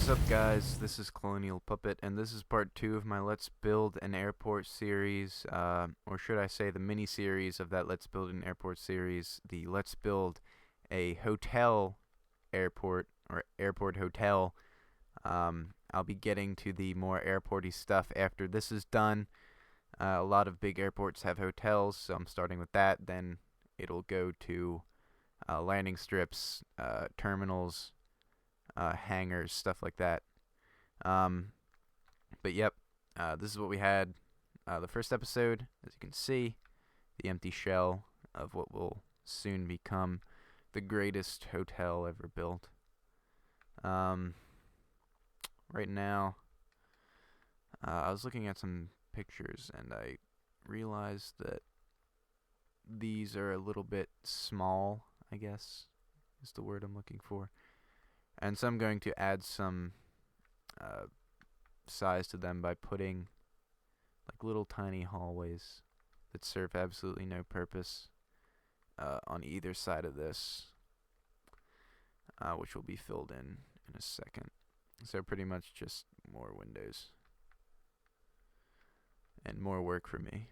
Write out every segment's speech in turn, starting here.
What's up, guys? This is Colonial Puppet, and this is part 2 of my Let's Build an Airport series, or should I say the mini-series of that Let's Build an Airport series, the Let's Build a Hotel Airport, or Airport Hotel. I'll be getting to the more airporty stuff after this is done. A lot of big airports have hotels, so I'm starting with that. Then it'll go to landing strips, terminals, hangars, stuff like that. But yep, this is what we had the first episode. As you can see, the empty shell of what will soon become the greatest hotel ever built. Right now, I was looking at some pictures and I realized that these are a little bit small, I guess is the word I'm looking for. And so I'm going to add some size to them by putting like little tiny hallways that serve absolutely no purpose on either side of this, which will be filled in a second. So pretty much just more windows and more work for me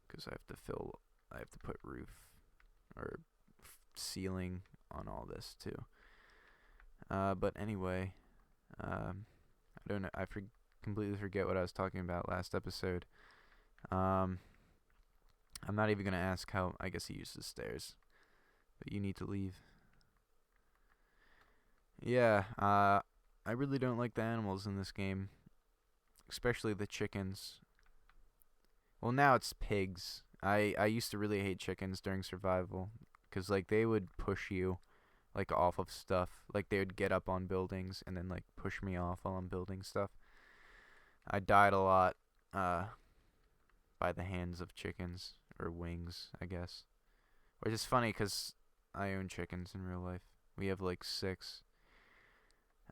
because I have to put roof or ceiling on all this too. But anyway, I don't know. Completely forget what I was talking about last episode. I'm not even gonna ask how. I guess he uses stairs, but you need to leave. Yeah. I really don't like the animals in this game, especially the chickens. Well, now it's pigs. I used to really hate chickens during survival, 'cause like they would push you like off of stuff. Like they would get up on buildings and then like push me off while I'm building stuff. I died a lot by the hands of chickens, or wings, I guess. Which is funny because I own chickens in real life. We have like 6.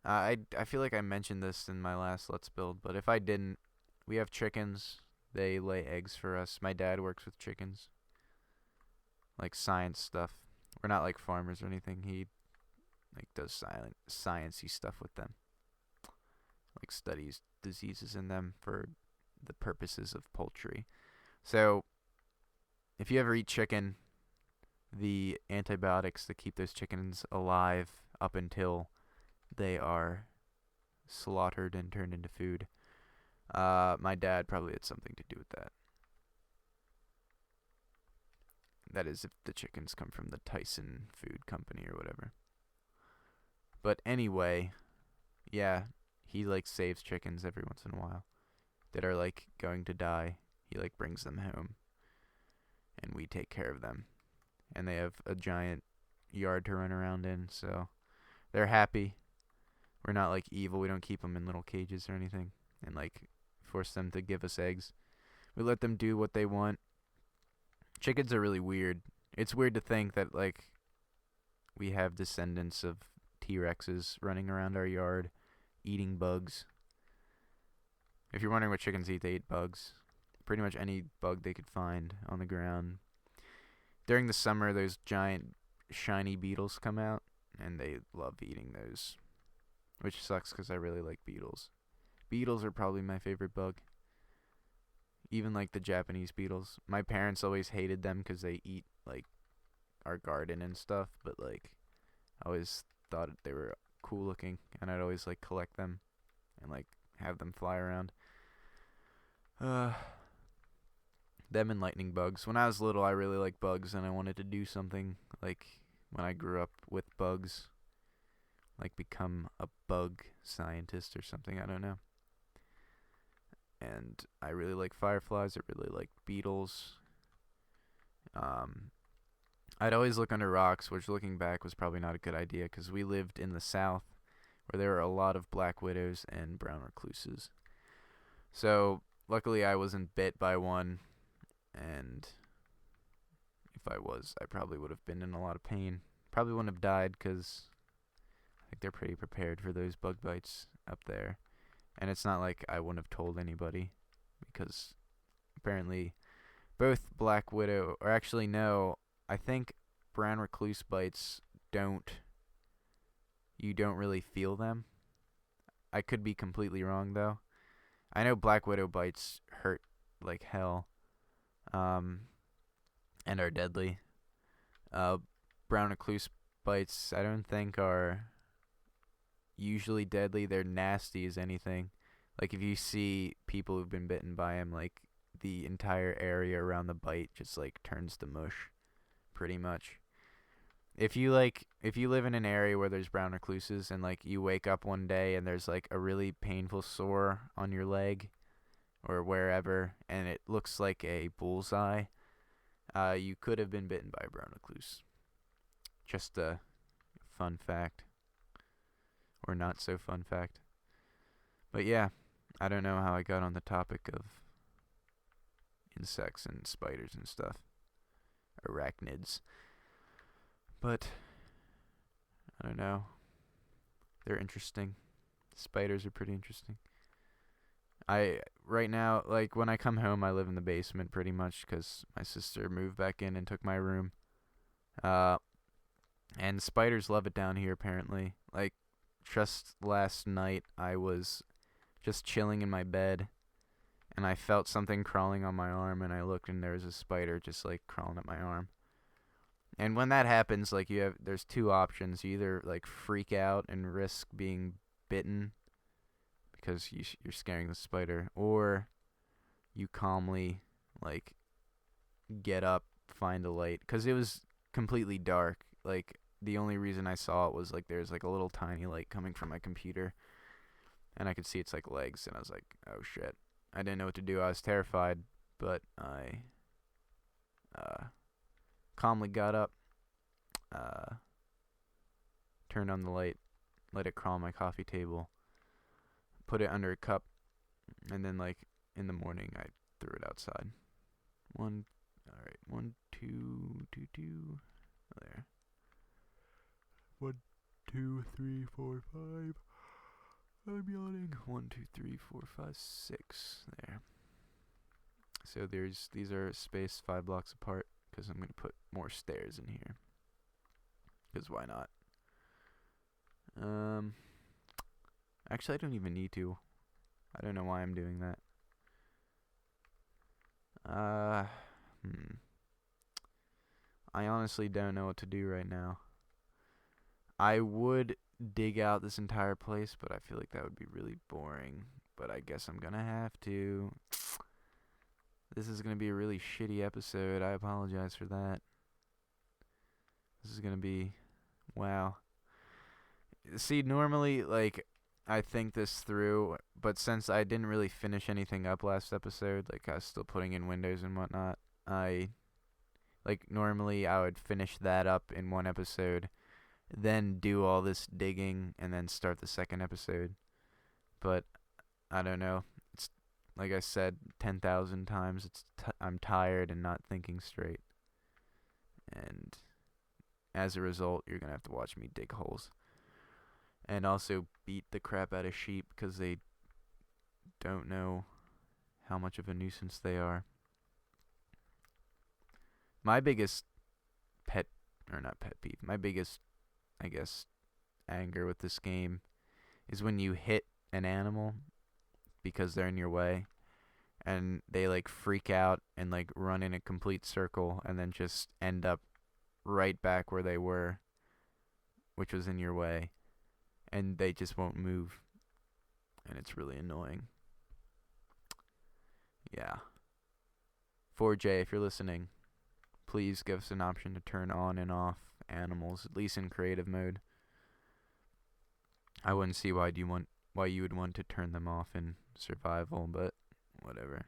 I feel like I mentioned this in my last Let's Build, but if I didn't, we have chickens. They lay eggs for us. My dad works with chickens, like science stuff. We're not like farmers or anything. He like does sciencey stuff with them, like studies diseases in them for the purposes of poultry. So if you ever eat chicken, the antibiotics that keep those chickens alive up until they are slaughtered and turned into food, my dad probably had something to do with that. That is, if the chickens come from the Tyson Food Company or whatever. But anyway, yeah, he like saves chickens every once in a while that are like going to die. He like brings them home and we take care of them. And they have a giant yard to run around in, so they're happy. We're not like evil. We don't keep them in little cages or anything and like force them to give us eggs. We let them do what they want. Chickens are really weird. It's weird to think that like we have descendants of T-Rexes running around our yard eating bugs. If you're wondering what chickens eat, they eat bugs. Pretty much any bug they could find on the ground. During the summer, those giant shiny beetles come out, and they love eating those, which sucks because I really like beetles. Beetles are probably my favorite bug. Even like the Japanese beetles. My parents always hated them because they eat like our garden and stuff, but like I always thought they were cool looking, and I'd always like collect them and like have them fly around. Them and lightning bugs. When I was little, I really liked bugs, and I wanted to do something like when I grew up with bugs, like become a bug scientist or something. I don't know. And I really like fireflies. I really like beetles. I'd always look under rocks, which looking back was probably not a good idea because we lived in the south where there were a lot of black widows and brown recluses. So luckily I wasn't bit by one, and if I was, I probably would have been in a lot of pain. Probably wouldn't have died because I think they're pretty prepared for those bug bites up there. And it's not like I wouldn't have told anybody because apparently both black widow, or actually no, I think brown recluse bites you don't really feel them. I could be completely wrong though. I know black widow bites hurt like hell, um, and are deadly. Uh, brown recluse bites I don't think are usually deadly. They're nasty as anything. Like if you see people who've been bitten by them, like the entire area around the bite just like turns to mush, pretty much. If you live in an area where there's brown recluses and like you wake up one day and there's like a really painful sore on your leg or wherever and it looks like a bullseye, you could have been bitten by a brown recluse. Just a fun fact, or not so fun fact. But yeah, I don't know how I got on the topic of insects and spiders and stuff, arachnids. But I don't know. They're interesting. Spiders are pretty interesting. I right now, like when I come home, I live in the basement pretty much because my sister moved back in and took my room. And spiders love it down here apparently. Like just last night, I was just chilling in my bed, and I felt something crawling on my arm, and I looked, and there was a spider just like crawling up my arm. And when that happens, like there's two options. You either like freak out and risk being bitten because you're scaring the spider, or you calmly like get up, find a light, because it was completely dark. Like the only reason I saw it was like there's like a little tiny light coming from my computer, and I could see its like legs, and I was like, oh shit. I didn't know what to do. I was terrified, but I calmly got up, turned on the light, let it crawl on my coffee table, put it under a cup, and then like in the morning I threw it outside. One, two, there. 1, 2, 3, 4, 5. I'm yawning. 1, 2, 3, 4, 5, 6. There. So these are spaced 5 blocks apart because I'm gonna put more stairs in here. Because why not? Actually, I don't even need to. I don't know why I'm doing that. I honestly don't know what to do right now. I would dig out this entire place, but I feel like that would be really boring. But I guess I'm gonna have to. This is gonna be a really shitty episode. I apologize for that. This is gonna be... Wow. See, normally, like, I think this through, but since I didn't really finish anything up last episode, like, I was still putting in windows and whatnot, normally I would finish that up in one episode, then do all this digging, and then start the second episode. But, I don't know. It's, like I said 10,000 times, I'm tired and not thinking straight. And as a result, you're gonna have to watch me dig holes. And also beat the crap out of sheep because they don't know how much of a nuisance they are. My biggest my biggest, I guess, anger with this game is when you hit an animal because they're in your way and they like freak out and like run in a complete circle and then just end up right back where they were, which was in your way. And they just won't move. And it's really annoying. Yeah. 4J, if you're listening, please give us an option to turn on and off animals, at least in creative mode. I wouldn't see why you would want to turn them off in survival, but whatever.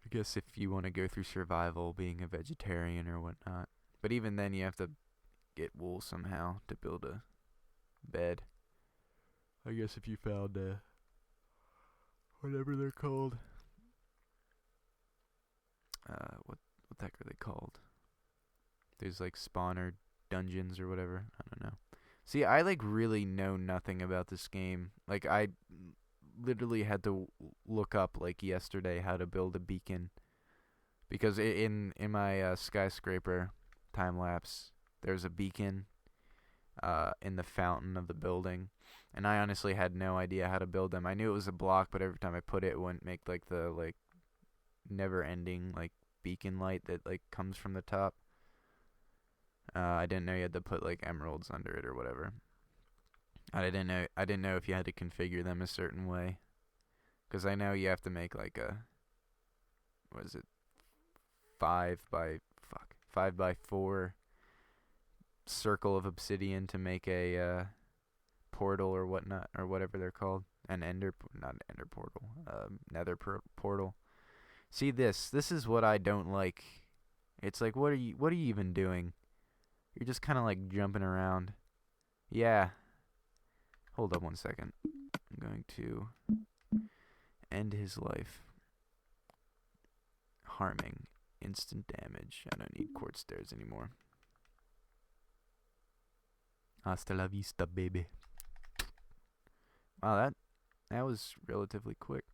I guess if you want to go through survival being a vegetarian or whatnot. But even then you have to get wool somehow to build a bed. I guess if you found whatever they're called. What the heck are they called? There's like spawner dungeons or whatever. I don't know. See, I like really know nothing about this game. Like I literally had to look up like yesterday how to build a beacon because in my skyscraper time lapse there's a beacon in the fountain of the building, And I honestly had no idea how to build them. I knew it was a block, but every time I put it, it wouldn't make like the like never-ending like beacon light that like comes from the top. I didn't know you had to put like emeralds under it or whatever. I didn't know if you had to configure them a certain way, because I know you have to make like a, what is it, 5 by 4 circle of obsidian to make a portal or whatnot, or whatever they're called. An not an ender portal, nether portal. See, this is what I don't like. It's like, what are you even doing? You're just kind of like jumping around. Yeah. Hold up 1 second. I'm going to end his life. Harming. Instant damage. I don't need quartz stairs anymore. Hasta la vista, baby. Wow, that was relatively quick.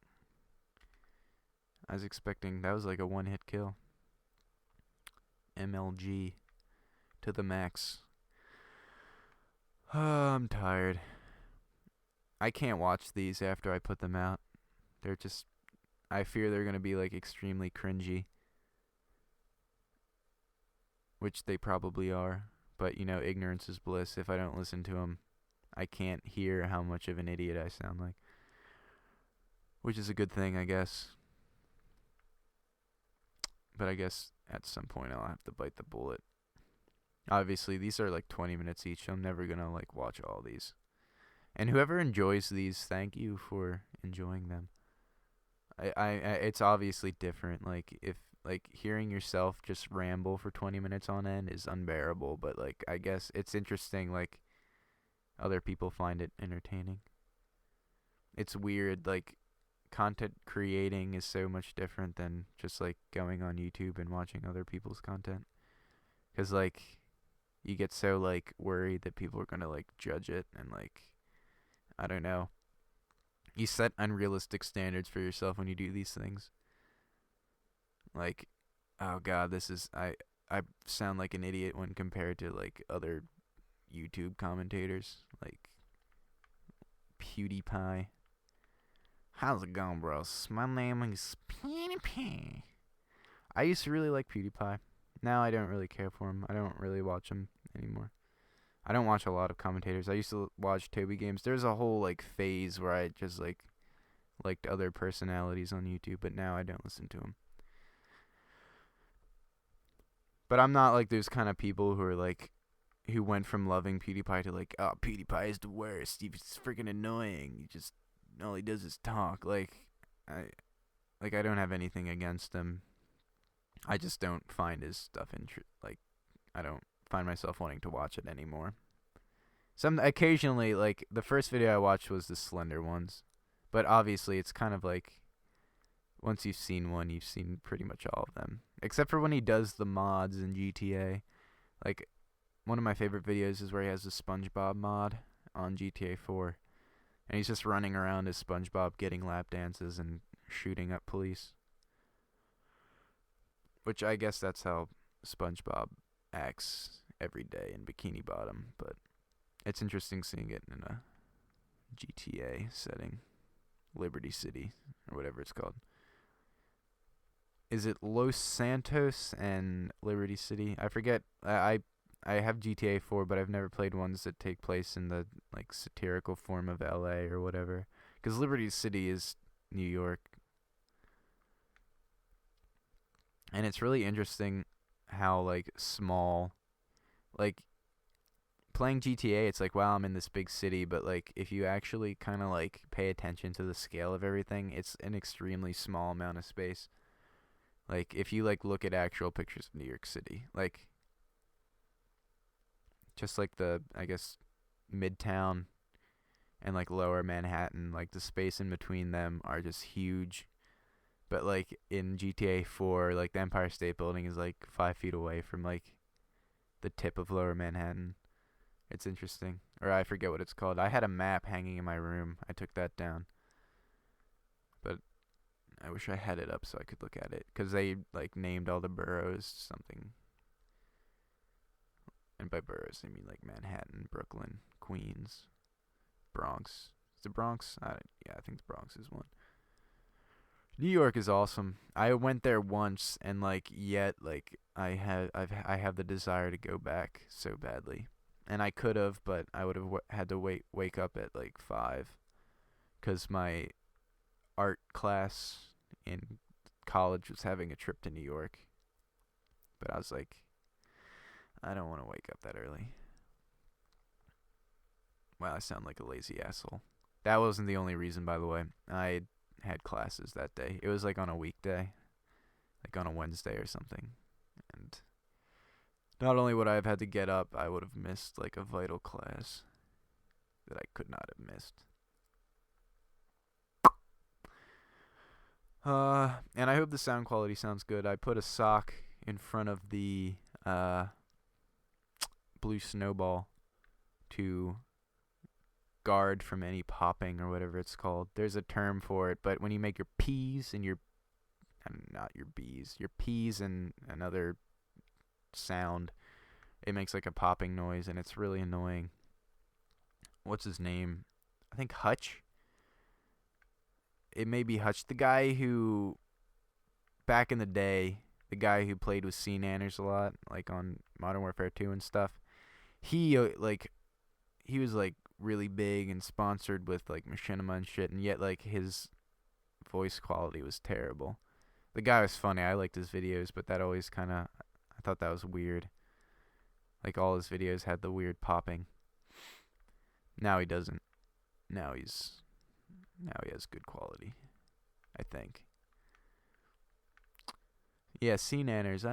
I was expecting that was like a one-hit kill. MLG to the max. I'm tired. I can't watch these after I put them out. They're just, I fear they're going to be like extremely cringy. Which they probably are. But, you know, ignorance is bliss. If I don't listen to them, I can't hear how much of an idiot I sound like. Which is a good thing, I guess. But I guess at some point I'll have to bite the bullet. Obviously, these are like 20 minutes each. I'm never going to like watch all these. And whoever enjoys these, thank you for enjoying them. I it's obviously different. Like, if like hearing yourself just ramble for 20 minutes on end is unbearable, but like I guess it's interesting, like other people find it entertaining. It's weird, like content creating is so much different than just like going on YouTube and watching other people's content. 'Cause like you get so like worried that people are going to like judge it, and like I don't know. You set unrealistic standards for yourself when you do these things. Like, oh god, I sound like an idiot when compared to like other YouTube commentators, like PewDiePie. How's it going, bros? My name is PewDiePie. I used to really like PewDiePie. Now I don't really care for him. I don't really watch him anymore. I don't watch a lot of commentators. I used to watch Toby Games. There's a whole like phase where I just like liked other personalities on YouTube, but now I don't listen to them. But I'm not like those kind of people who are like, who went from loving PewDiePie to like, oh, PewDiePie is the worst. He's freaking annoying. He just, all he does is talk. I don't have anything against him. I just don't find his stuff I don't find myself wanting to watch it anymore. Occasionally, like the first video I watched was the Slender ones, but obviously it's kind of like, once you've seen one, you've seen pretty much all of them, except for when he does the mods in GTA. Like, one of my favorite videos is where he has the SpongeBob mod on GTA 4, and he's just running around as SpongeBob getting lap dances and shooting up police. Which I guess that's how SpongeBob acts every day in Bikini Bottom, but it's interesting seeing it in a GTA setting. Liberty City, or whatever it's called. Is it Los Santos and Liberty City? I forget. I have GTA 4, but I've never played ones that take place in the like satirical form of LA or whatever. Because Liberty City is New York. And it's really interesting how like small, like playing GTA, it's like, wow, I'm in this big city, but like if you actually kind of like pay attention to the scale of everything, it's an extremely small amount of space. Like if you like look at actual pictures of New York City, like just like the, I guess, Midtown and like lower Manhattan, like the space in between them are just huge. But like in GTA 4, like the Empire State Building is like 5 feet away from like the tip of lower Manhattan. It's interesting. Or I forget what it's called. I had a map hanging in my room. I took that down. But I wish I had it up so I could look at it. Because they like named all the boroughs something. And by boroughs, I mean like Manhattan, Brooklyn, Queens, Bronx. Is it Bronx? Yeah, I think the Bronx is one. New York is awesome. I went there once, and like, yet like I have the desire to go back so badly, and I could have, but I would have had to wake up at like 5, cause my art class in college was having a trip to New York. But I was like, I don't want to wake up that early. Wow, I sound like a lazy asshole. That wasn't the only reason, by the way. I had classes that day. It was like on a weekday, like on a Wednesday or something. And not only would I have had to get up, I would have missed like a vital class that I could not have missed. And I hope the sound quality sounds good. I put a sock in front of the blue snowball to guard from any popping or whatever it's called. There's a term for it, but when you make your P's and your not your B's, your P's and another sound, it makes like a popping noise, and it's really annoying. What's his name? I think Hutch. It may be Hutch, the guy who, back in the day, the guy who played with Sea Nanners a lot, like on Modern Warfare 2 and stuff. He was like really big and sponsored with like Machinima and shit, and yet like his voice quality was terrible. The guy was funny. I liked his videos, but that always kind of, I thought that was weird. Like all his videos had the weird popping. Now he doesn't. Now he has good quality, I think. Yeah, Sea Nanners.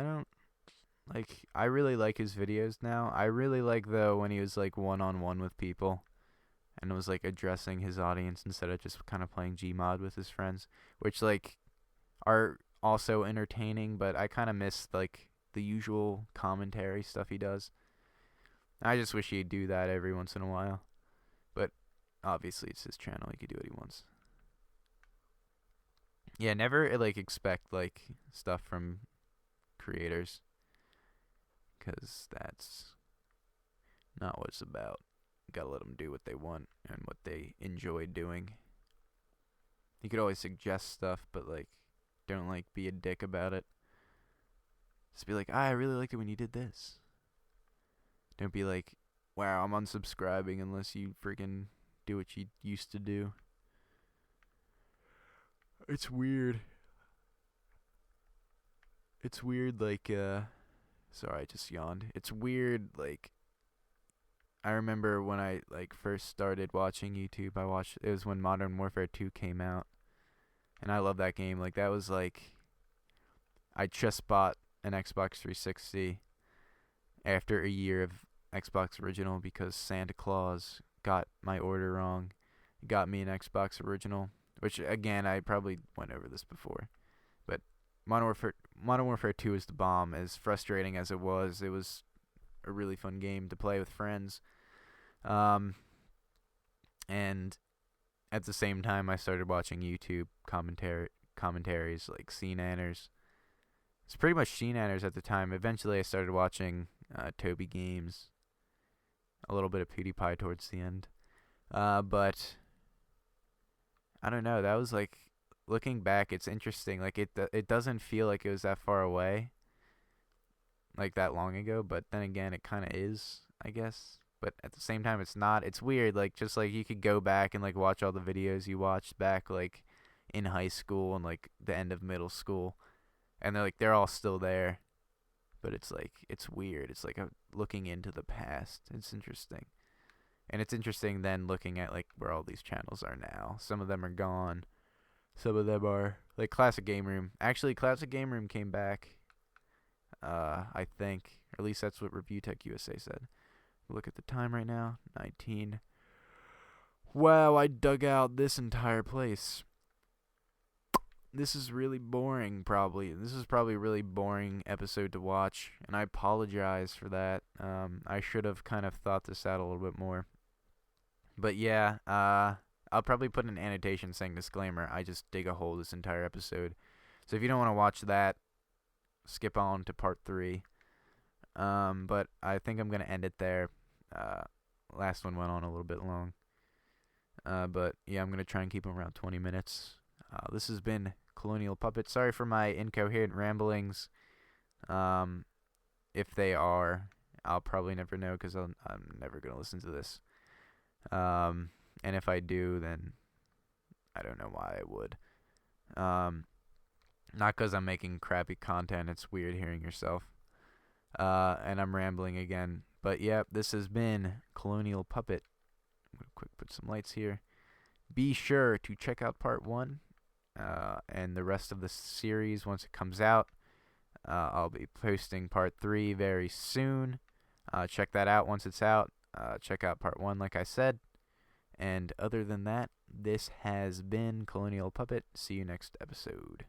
I really like his videos now. I really like though when he was like one-on-one with people and was like addressing his audience instead of just kind of playing Gmod with his friends, which like are also entertaining, but I kind of miss like the usual commentary stuff he does. I just wish he'd do that every once in a while. But obviously it's his channel. He could do what he wants. Yeah, never like expect like stuff from creators, because that's not what it's about. Gotta let them do what they want and what they enjoy doing. You could always suggest stuff, but like, don't like be a dick about it. Just be like, I really liked it when you did this. Don't be like, wow, I'm unsubscribing unless you freaking do what you used to do. It's weird. It's weird, like, sorry, I just yawned. It's weird, like, I remember when I, like, first started watching YouTube, it was when Modern Warfare 2 came out. And I love that game. Like, that was, like, I just bought an Xbox 360 after a year of Xbox Original because Santa Claus got my order wrong. Got me an Xbox Original, which, again, I probably went over this before. But Modern Warfare 2 is the bomb. As frustrating as it was a really fun game to play with friends. And at the same time, I started watching YouTube commentaries like Sea Nanners. It's pretty much Sea Nanners at the time. Eventually, I started watching Toby Games, a little bit of PewDiePie towards the end. But I don't know. That was like, looking back, it's interesting. Like it doesn't feel like it was that far away, like that long ago. But then again, it kind of is, I guess. But at the same time, it's not. It's weird. Like, just like you could go back and like watch all the videos you watched back like in high school and like the end of middle school, and they're all still there. But it's like, it's weird. It's like looking into the past. It's interesting. And it's interesting then looking at like where all these channels are now. Some of them are gone. Some of them are like Classic Game Room. Actually, Classic Game Room came back. I think, or at least that's what Review Tech USA said. Look at the time right now, 19. Wow, I dug out this entire place. This is really boring, probably. This is probably a really boring episode to watch, and I apologize for that. I should have kind of thought this out a little bit more. But yeah, I'll probably put an annotation saying disclaimer. I just dig a hole this entire episode. So if you don't want to watch that, skip on to part 3. But I think I'm going to end it there. Last one went on a little bit long. But yeah, I'm going to try and keep them around 20 minutes. This has been Colonial Puppet. Sorry for my incoherent ramblings. If they are, I'll probably never know because I'm never going to listen to this. And if I do, then I don't know why I would. Not because I'm making crappy content. It's weird hearing yourself. And I'm rambling again. But yeah, this has been Colonial Puppet. I'm going to quick put some lights here. Be sure to check out part 1 and the rest of the series once it comes out. I'll be posting part 3 very soon. Check that out once it's out. Check out part 1 like I said. And other than that, this has been Colonial Puppet. See you next episode.